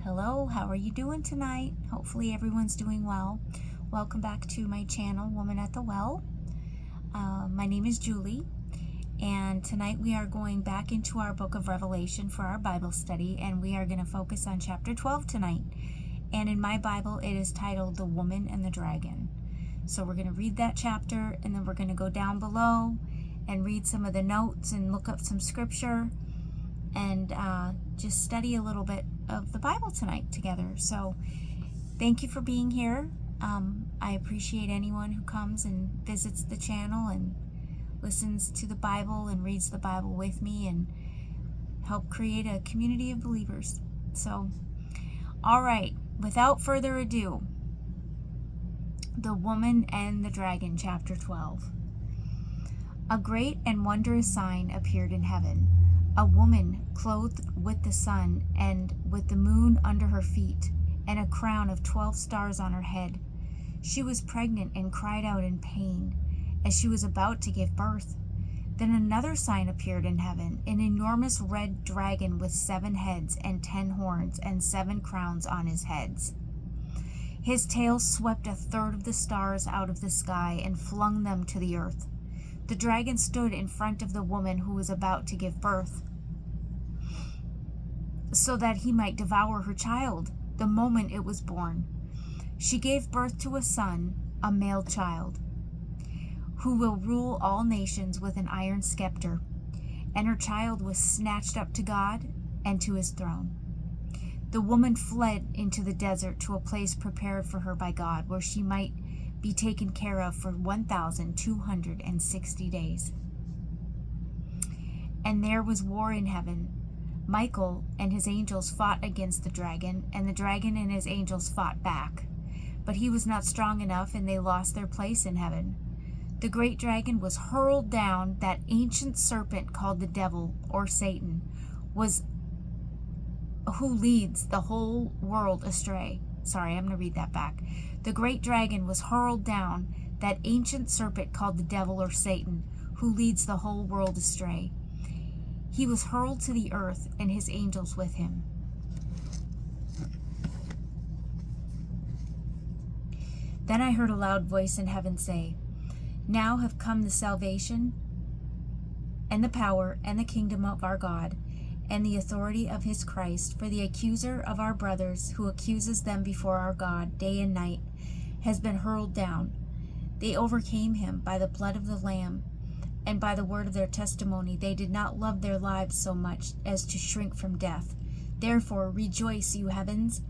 Hello, how are you doing tonight? Hopefully everyone's doing well. Welcome back to my channel, Woman at the Well. My name is Julie, and tonight we are going back into our book of Revelation for our Bible study, and we are going to focus on chapter 12 tonight. And in my Bible, it is titled The Woman and the Dragon. So we're going to read that chapter, and then we're going to go down below and read some of the notes and look up some scripture and just study a little bit of the Bible tonight together. So thank you for being here. I appreciate anyone who comes and visits the channel and listens to the Bible and reads the Bible with me and help create a community of believers. So, all right, without further ado, The Woman and the Dragon, chapter 12. A great and wondrous sign appeared in heaven. A woman clothed with the sun and with the moon under her feet, and a crown of 12 stars on her head. She was pregnant and cried out in pain as she was about to give birth. Then another sign appeared in heaven, an enormous red dragon with 7 heads and 10 horns and 7 crowns on his heads. His tail swept a third of the stars out of the sky and flung them to the earth. The dragon stood in front of the woman who was about to give birth, so that he might devour her child the moment it was born. She gave birth to a son, a male child, who will rule all nations with an iron scepter, and her child was snatched up to God and to his throne. The woman fled into the desert to a place prepared for her by God, where she might be taken care of for 1,260 days. And there was war in heaven. Michael and his angels fought against the dragon, and the dragon and his angels fought back. But he was not strong enough, and they lost their place in heaven. The great dragon was hurled down, that ancient serpent called the devil, or Satan, who leads the whole world astray. Sorry, I'm going to read that back. The great dragon was hurled down, that ancient serpent called the devil or Satan, who leads the whole world astray. He was hurled to the earth, and his angels with him. Then I heard a loud voice in heaven say, "Now have come the salvation, and the power, and the kingdom of our God, and the authority of his Christ, for the accuser of our brothers, who accuses them before our God day and night, has been hurled down. They overcame him by the blood of the Lamb, and by the word of their testimony. They did not love their lives so much as to shrink from death. Therefore rejoice, you heavens,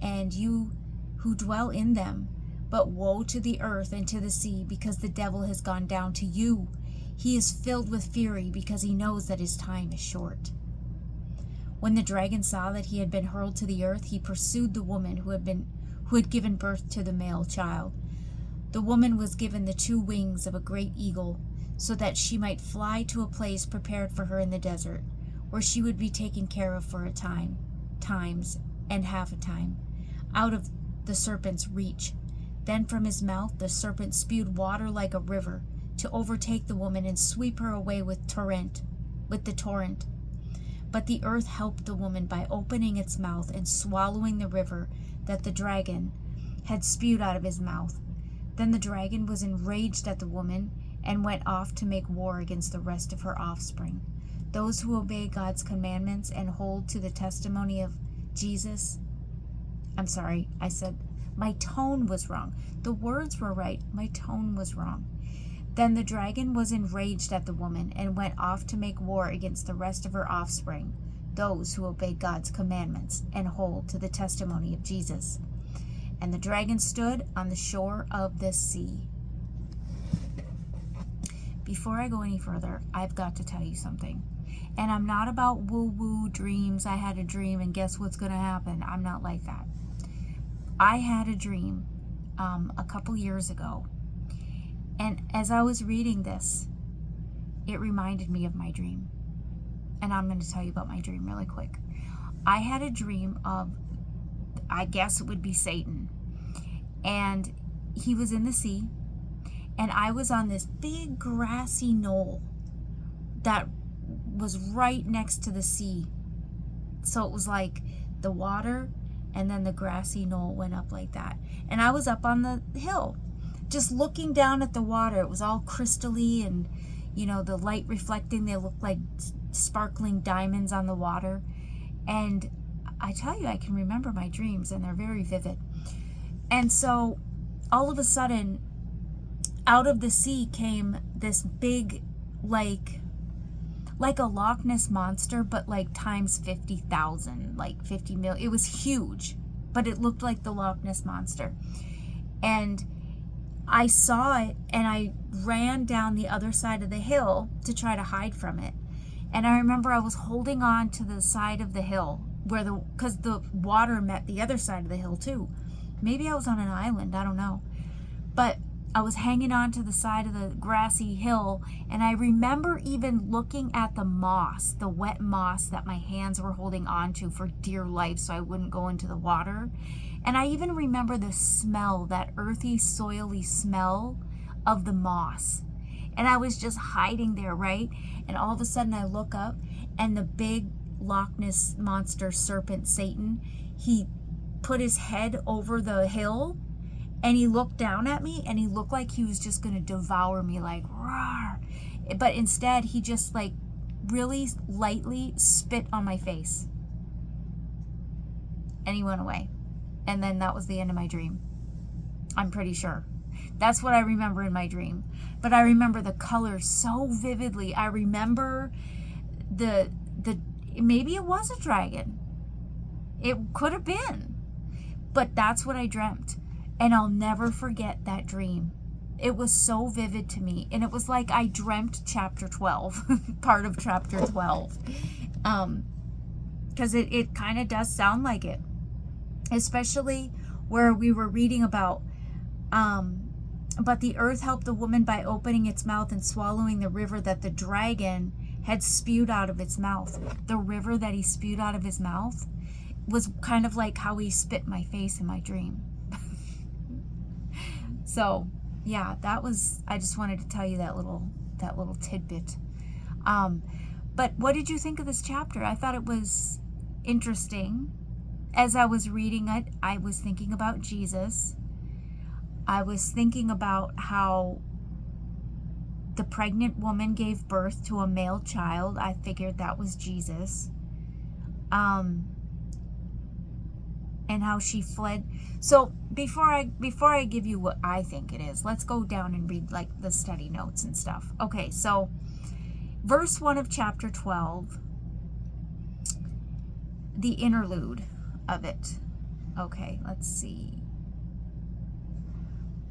and you who dwell in them. But woe to the earth and to the sea, because the devil has gone down to you. He is filled with fury, because he knows that his time is short." When the dragon saw that he had been hurled to the earth, he pursued the woman who had given birth to the male child. The woman was given the 2 wings of a great eagle, so that she might fly to a place prepared for her in the desert, where she would be taken care of for a time, times, and half a time, out of the serpent's reach. Then from his mouth the serpent spewed water like a river, to overtake the woman and sweep her away with the torrent. But the earth helped the woman by opening its mouth and swallowing the river that the dragon had spewed out of his mouth. Then the dragon was enraged at the woman and went off to make war against the rest of her offspring, those who obey God's commandments and hold to the testimony of Jesus. I'm sorry, I said my tone was wrong. The words were right, my tone was wrong. Then the dragon was enraged at the woman and went off to make war against the rest of her offspring, those who obey God's commandments and hold to the testimony of Jesus. And the dragon stood on the shore of the sea. Before I go any further, I've got to tell you something. And I'm not about woo-woo dreams. I had a dream and guess what's going to happen? I'm not like that. I had a dream a couple years ago. And as I was reading this, it reminded me of my dream. And I'm going to tell you about my dream really quick. I had a dream of, I guess it would be Satan. And he was in the sea. And I was on this big grassy knoll that was right next to the sea. So it was like the water and then the grassy knoll went up like that. And I was up on the hill, just looking down at the water. It was all crystally and, you know, the light reflecting. They looked like sparkling diamonds on the water. And I tell you, I can remember my dreams, and they're very vivid. And so all of a sudden, out of the sea came this big, like a Loch Ness monster, but like times 50,000, like 50 million. It was huge, but it looked like the Loch Ness monster. And I saw it, and I ran down the other side of the hill to try to hide from it. And I remember I was holding on to the side of the hill because the water met the other side of the hill too. Maybe I was on an island, I don't know. But I was hanging on to the side of the grassy hill, and I remember even looking at the moss, the wet moss that my hands were holding on to for dear life so I wouldn't go into the water. And I even remember the smell, that earthy, soily smell of the moss. And I was just hiding there, right? And all of a sudden I look up, and the big Loch Ness monster serpent, Satan, he put his head over the hill, and he looked down at me, and he looked like he was just going to devour me, like, roar. But instead, he just, like, really lightly spit on my face. And he went away. And then that was the end of my dream. I'm pretty sure. That's what I remember in my dream. But I remember the colors so vividly. I remember the maybe it was a dragon. It could have been. But that's what I dreamt. And I'll never forget that dream. It was so vivid to me. And it was like I dreamt chapter 12, part of chapter 12. Because it kind of does sound like it. Especially where we were reading about, but the earth helped the woman by opening its mouth and swallowing the river that the dragon had spewed out of its mouth. The river that he spewed out of his mouth was kind of like how he spit my face in my dream. So, yeah, I just wanted to tell you that little tidbit. But what did you think of this chapter? I thought it was interesting. As I was reading it, I was thinking about Jesus. I was thinking about how the pregnant woman gave birth to a male child. I figured that was Jesus. And how she fled. So before I give you what I think it is, let's go down and read like the study notes and stuff. Okay, so verse 1 of chapter 12, the interlude of it. Okay, let's see.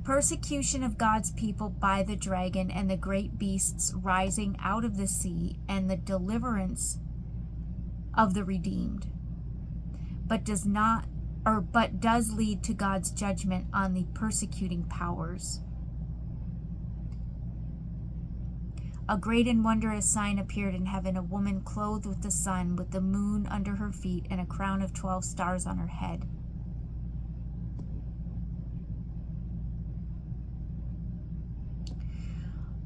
Persecution of God's people by the dragon and the great beasts rising out of the sea, and the deliverance of the redeemed, but does lead to God's judgment on the persecuting powers. A great and wondrous sign appeared in heaven, a woman clothed with the sun, with the moon under her feet, and a crown of 12 stars on her head.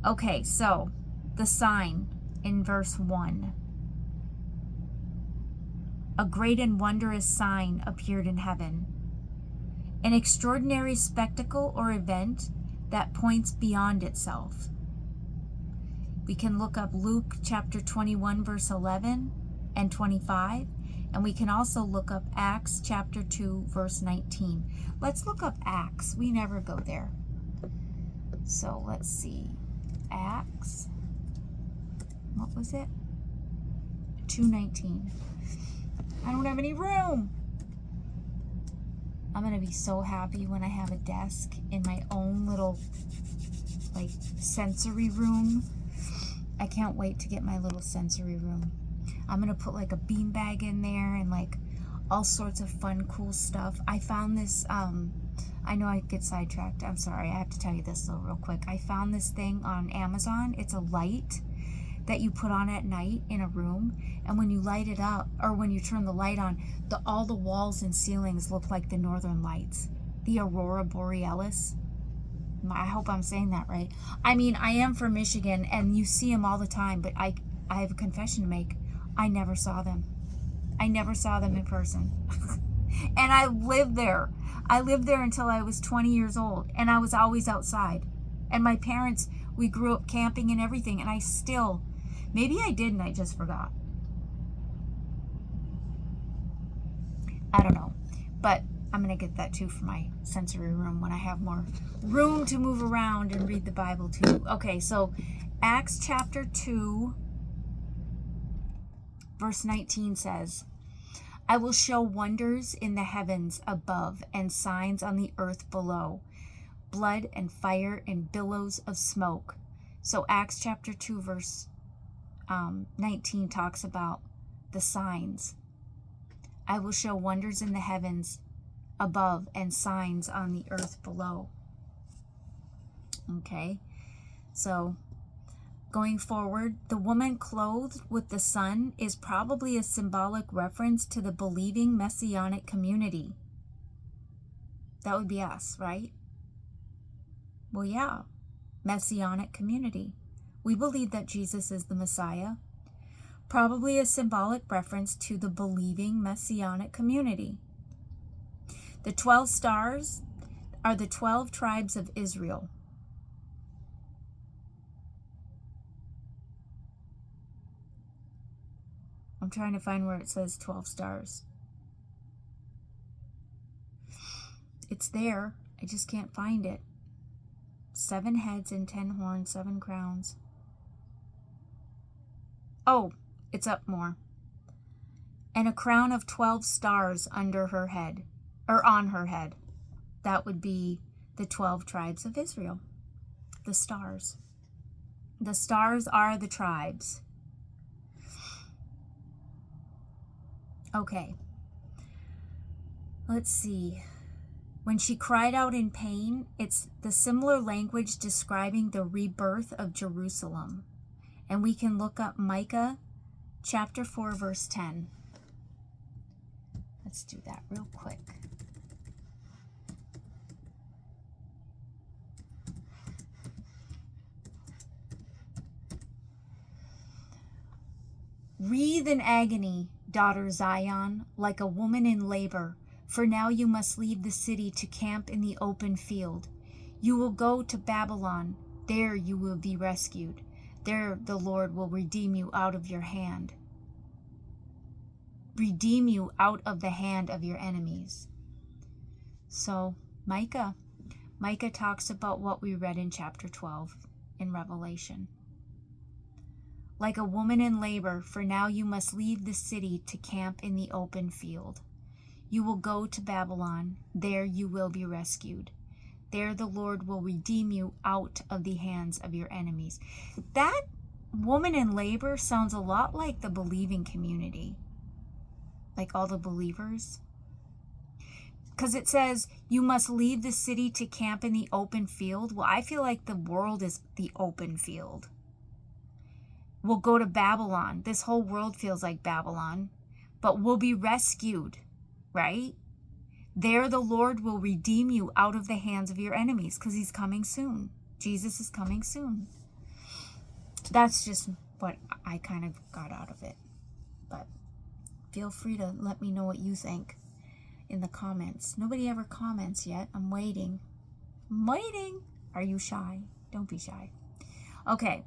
Okay, so the sign in verse 1. A great and wondrous sign appeared in heaven. An extraordinary spectacle or event that points beyond itself. We can look up Luke chapter 21, verse 11 and 25. And we can also look up Acts chapter 2, verse 19. Let's look up Acts. We never go there. So let's see. Acts. What was it? 2:19. I don't have any room. I'm going to be so happy when I have a desk in my own little, like, sensory room. I can't wait to get my little sensory room. I'm going to put, like, a beanbag in there and, like, all sorts of fun, cool stuff. I found this, I know I get sidetracked. I'm sorry. I have to tell you this, though, real quick. I found this thing on Amazon. It's a light that you put on at night in a room, and when you light it up, or when you turn the light on, all the walls and ceilings look like the northern lights, the aurora borealis. I hope I'm saying that right. I mean, I am from Michigan, and you see them all the time, but I have a confession to make. I never saw them. I never saw them in person. And I lived there. I lived there until I was 20 years old, and I was always outside. And my parents, we grew up camping and everything, and I still, maybe I did and I just forgot. I don't know. But I'm going to get that too for my sensory room when I have more room to move around and read the Bible too. Okay, so Acts chapter 2, verse 19 says, I will show wonders in the heavens above and signs on the earth below, blood and fire and billows of smoke. So Acts chapter 2, verse 19 talks about the signs. I will show wonders in the heavens above and signs on the earth below. Okay, so going forward, the woman clothed with the sun is probably a symbolic reference to the believing messianic community. That would be us, right? Well, yeah, messianic community. We believe that Jesus is the Messiah. Probably a symbolic reference to the believing messianic community. The 12 stars are the 12 tribes of Israel. I'm trying to find where it says 12 stars. It's there. I just can't find it. 7 heads and 10 horns, 7 crowns. Oh, it's up more. And a crown of 12 stars under her head, or on her head. That would be the 12 tribes of Israel. The stars. The stars are the tribes. Okay. Let's see. When she cried out in pain, it's the similar language describing the rebirth of Jerusalem. And we can look up Micah chapter 4, verse 10. Let's do that real quick. Writhe in agony, daughter Zion, like a woman in labor. For now you must leave the city to camp in the open field. You will go to Babylon. There you will be rescued. There the Lord will redeem you out of your hand. Redeem you out of the hand of your enemies. So, Micah talks about what we read in chapter 12 in Revelation. Like a woman in labor, for now you must leave the city to camp in the open field. You will go to Babylon. There you will be rescued. There the Lord will redeem you out of the hands of your enemies. That woman in labor sounds a lot like the believing community. Like all the believers. Because it says, you must leave the city to camp in the open field. Well, I feel like the world is the open field. We'll go to Babylon. This whole world feels like Babylon. But we'll be rescued. Right? There the Lord will redeem you out of the hands of your enemies, because he's coming soon. Jesus is coming soon. That's just what I kind of got out of it. But feel free to let me know what you think in the comments. Nobody ever comments yet. I'm waiting. Are you shy? Don't be shy. Okay.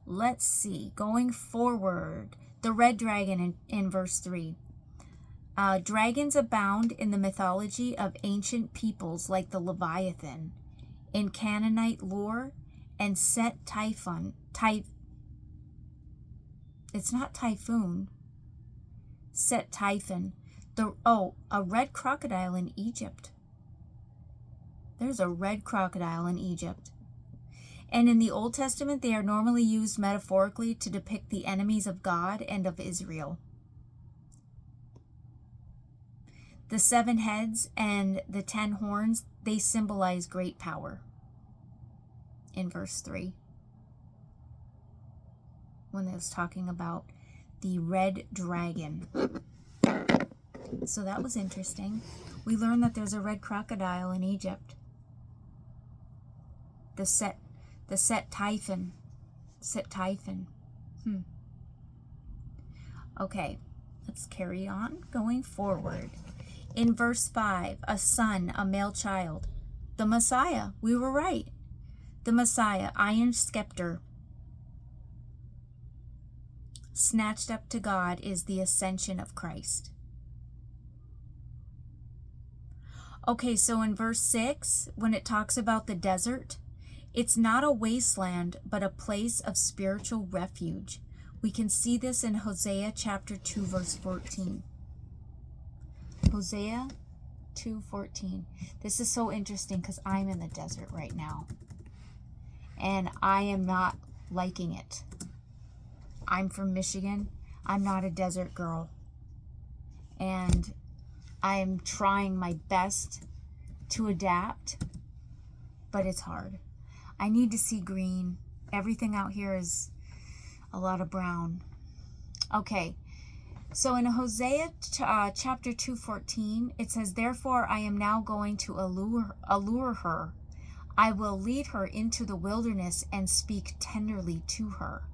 Let's see. Going forward. The red dragon in verse 3. Dragons abound in the mythology of ancient peoples like the Leviathan, in Canaanite lore, and Set Typhon. It's not typhoon. Set Typhon. A red crocodile in Egypt. There's a red crocodile in Egypt. And in the Old Testament, they are normally used metaphorically to depict the enemies of God and of Israel. The 7 heads and the 10 horns, they symbolize great power. In verse 3. When it was talking about the red dragon. So that was interesting. We learned that there's a red crocodile in Egypt. The Set Typhon. Okay. let's carry on going forward. In verse 5, a son, a male child. The Messiah, we were right. The Messiah, iron scepter, snatched up to God, is the ascension of Christ. Okay, so in verse 6, when it talks about the desert, it's not a wasteland, but a place of spiritual refuge. We can see this in Hosea chapter 2, verse 14. Hosea 2:14. This is so interesting because I'm in the desert right now. And I am not liking it. I'm from Michigan. I'm not a desert girl. And I am trying my best to adapt, but it's hard. I need to see green. Everything out here is a lot of brown. Okay, so in Hosea chapter 2:14, it says, "Therefore I am now going to allure her. I will lead her into the wilderness and speak tenderly to her."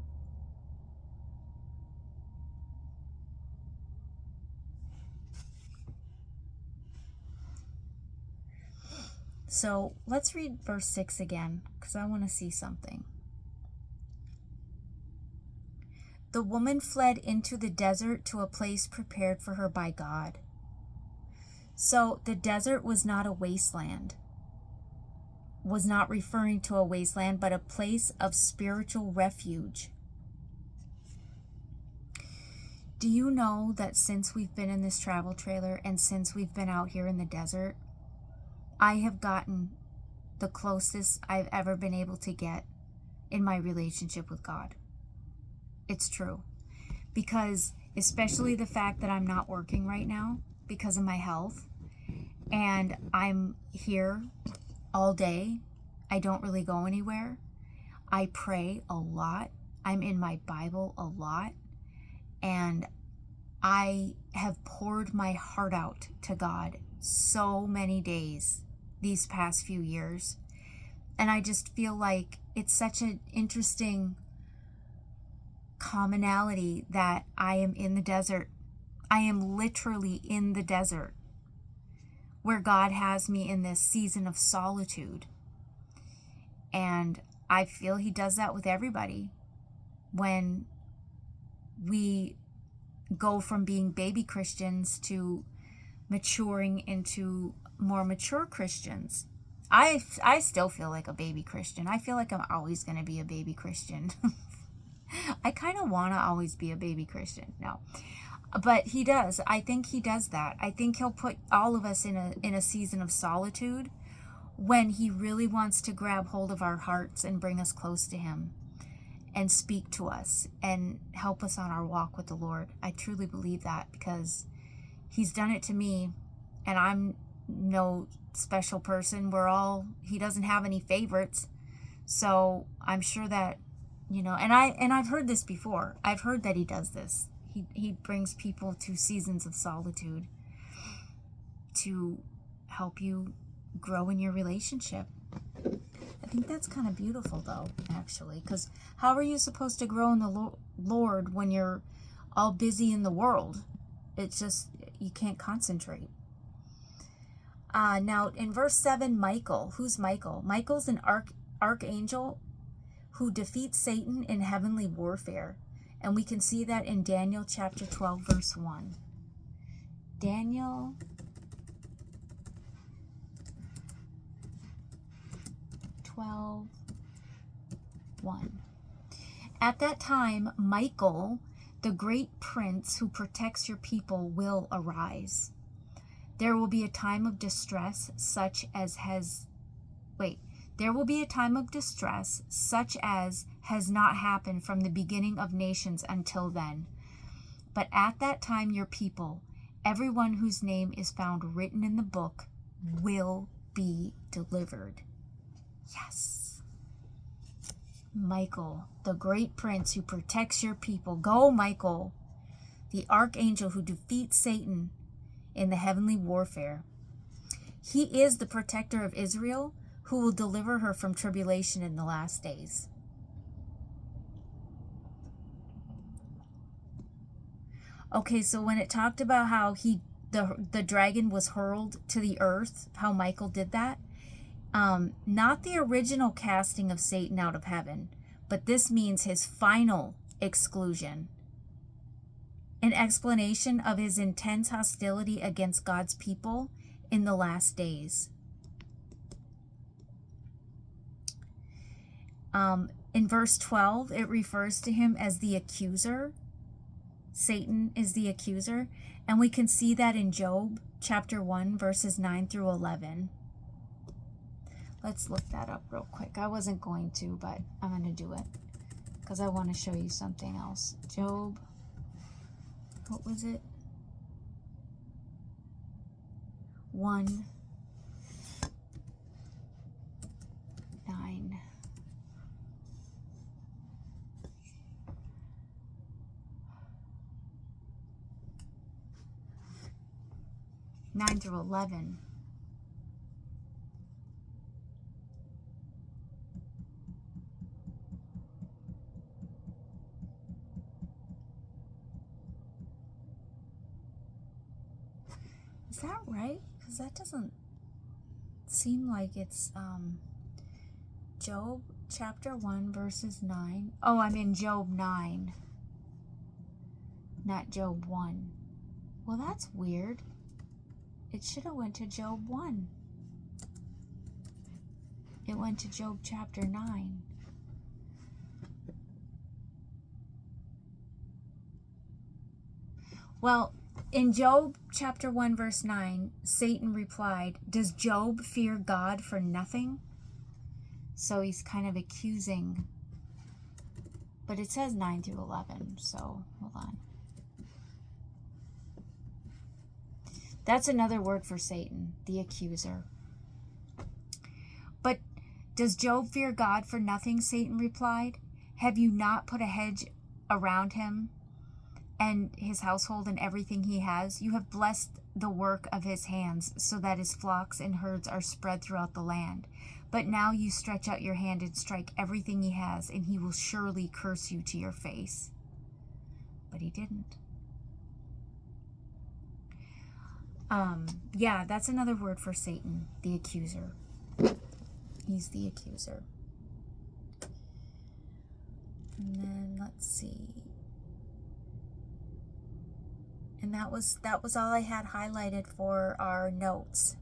So let's read verse 6 again, because I want to see something. The woman fled into the desert to a place prepared for her by God. So the desert was not a wasteland, was not referring to a wasteland, but a place of spiritual refuge. Do you know that since we've been in this travel trailer and since we've been out here in the desert, I have gotten the closest I've ever been able to get in my relationship with God. It's true. Because especially the fact that I'm not working right now because of my health, and I'm here all day. I don't really go anywhere. I pray a lot. I'm in my Bible a lot. And I have poured my heart out to God so many days these past few years. And I just feel like it's such an interesting commonality that I am in the desert. I am literally in the desert where God has me in this season of solitude. And I feel He does that with everybody when we go from being baby Christians to maturing into more mature Christians. I still feel like a baby Christian. I feel like I'm always going to be a baby Christian. I kind of want to always be a baby Christian. No. But He does. I think He does that. I think He'll put all of us in a season of solitude when He really wants to grab hold of our hearts and bring us close to Him and speak to us and help us on our walk with the Lord. I truly believe that because He's done it to me, and I'm no special person. He doesn't have any favorites. So I'm sure that, and I've heard this before. I've heard that He does this. He brings people to seasons of solitude to help you grow in your relationship. I think that's kind of beautiful, though, actually, because how are you supposed to grow in the Lord when you're all busy in the world? It's just, you can't concentrate. Now, in verse 7, Michael. Who's Michael? Michael's an archangel who defeats Satan in heavenly warfare. And we can see that in Daniel chapter 12, verse 1. Daniel 12:1. At that time, Michael, the great prince who protects your people, will arise. There will be a time of distress such as has not happened from the beginning of nations until then. But at that time your people, everyone whose name is found written in the book, will be delivered. Yes. Michael, the great prince who protects your people. Go, Michael, the archangel who defeats Satan in the heavenly warfare. He is the protector of Israel, who will deliver her from tribulation in the last days. Okay, so when it talked about how the dragon was hurled to the earth, how Michael did that, not the original casting of Satan out of heaven, but this means his final exclusion. An explanation of his intense hostility against God's people in the last days. In verse 12, it refers to him as the accuser. Satan is the accuser. And we can see that in Job chapter 1, verses 9 through 11. Let's look that up real quick. I wasn't going to, but I'm going to do it because I want to show you something else. Job, what was it? 1, 9. Nine through 11. Is that right? Because that doesn't seem like it's Job chapter 1 verses 9. Oh, I'm in Job 9, not Job 1. Well, that's weird. It should have went to Job 1. It went to Job chapter 9. Well, in Job chapter 1 verse 9, Satan replied, "Does Job fear God for nothing?" So he's kind of accusing. But it says 9 through 11, so hold on. That's another word for Satan, the accuser. "But does Job fear God for nothing?" Satan replied. "Have you not put a hedge around him and his household and everything he has? You have blessed the work of his hands so that his flocks and herds are spread throughout the land. But now you stretch out your hand and strike everything he has, and he will surely curse you to your face." But he didn't. Yeah, that's another word for Satan, the accuser. He's the accuser. And then let's see. And that was all I had highlighted for our notes.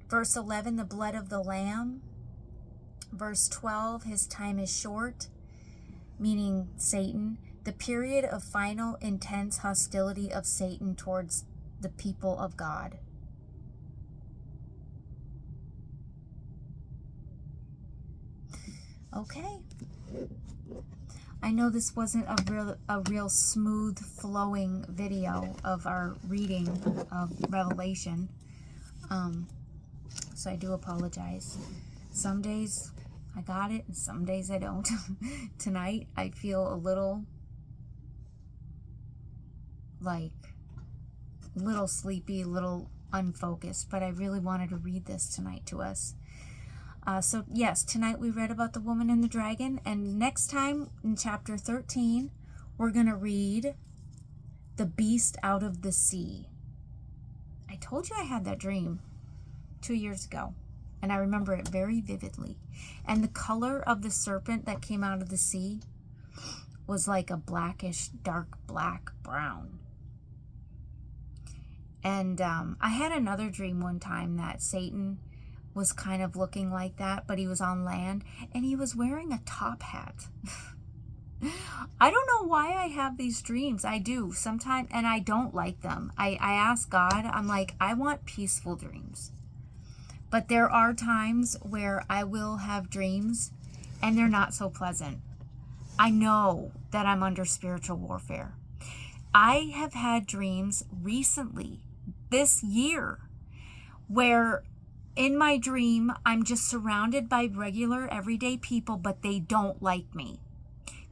Verse 11, the blood of the Lamb. Verse 12, his time is short, meaning Satan. The period of final intense hostility of Satan towards the people of God. Okay. I know this wasn't a real smooth flowing video of our reading of Revelation. So I do apologize. Some days I got it and some days I don't. Tonight I feel a little sleepy, a little unfocused, but I really wanted to read this tonight to us. So yes, tonight we read about the woman and the dragon, and next time in chapter 13, we're going to read the beast out of the sea. I told you I had that dream 2 years ago, and I remember it very vividly. And the color of the serpent that came out of the sea was like a blackish, dark black brown. And I had another dream one time that Satan was kind of looking like that, but he was on land, and he was wearing a top hat. I don't know why I have these dreams. I do sometimes, and I don't like them. I ask God, I'm like, I want peaceful dreams. But there are times where I will have dreams, and they're not so pleasant. I know that I'm under spiritual warfare. I have had dreams recently, this year, where in my dream, I'm just surrounded by regular, everyday people, but they don't like me.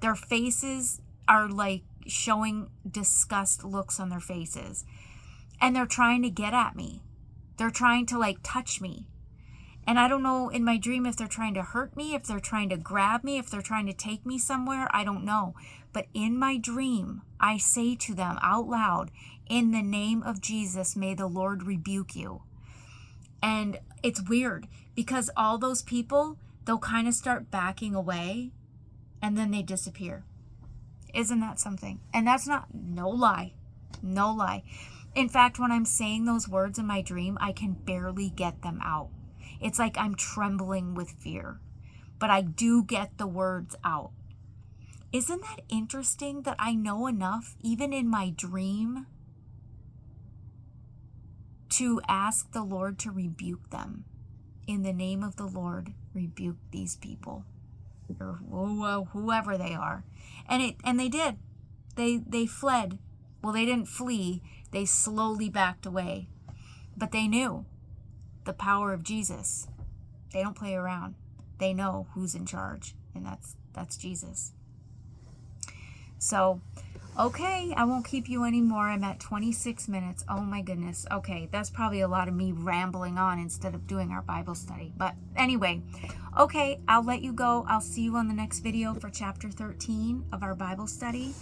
Their faces are like showing disgust looks on their faces. And they're trying to get at me. They're trying to like touch me. And I don't know in my dream if they're trying to hurt me, if they're trying to grab me, if they're trying to take me somewhere. I don't know. But in my dream, I say to them out loud, in the name of Jesus, may the Lord rebuke you. And it's weird because all those people, they'll kind of start backing away and then they disappear. Isn't that something? And that's no lie. No lie. In fact, when I'm saying those words in my dream, I can barely get them out. It's like I'm trembling with fear, but I do get the words out. Isn't that interesting that I know enough, even in my dream, to ask the Lord to rebuke them? In the name of the Lord, rebuke these people, or whoever they are. And they did. They fled. Well, they didn't flee. They slowly backed away. But they knew the power of Jesus. They don't play around. They know who's in charge, and that's Jesus. So, okay, I won't keep you anymore. I'm at 26 minutes. Oh my goodness. Okay, that's probably a lot of me rambling on instead of doing our Bible study. But anyway, okay, I'll let you go. I'll see you on the next video for chapter 13 of our Bible study.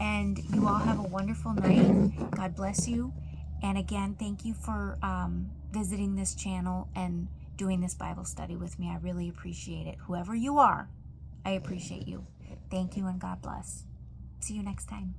And you all have a wonderful night. God bless you. And again, thank you for visiting this channel and doing this Bible study with me. I really appreciate it. Whoever you are, I appreciate you. Thank you and God bless. See you next time.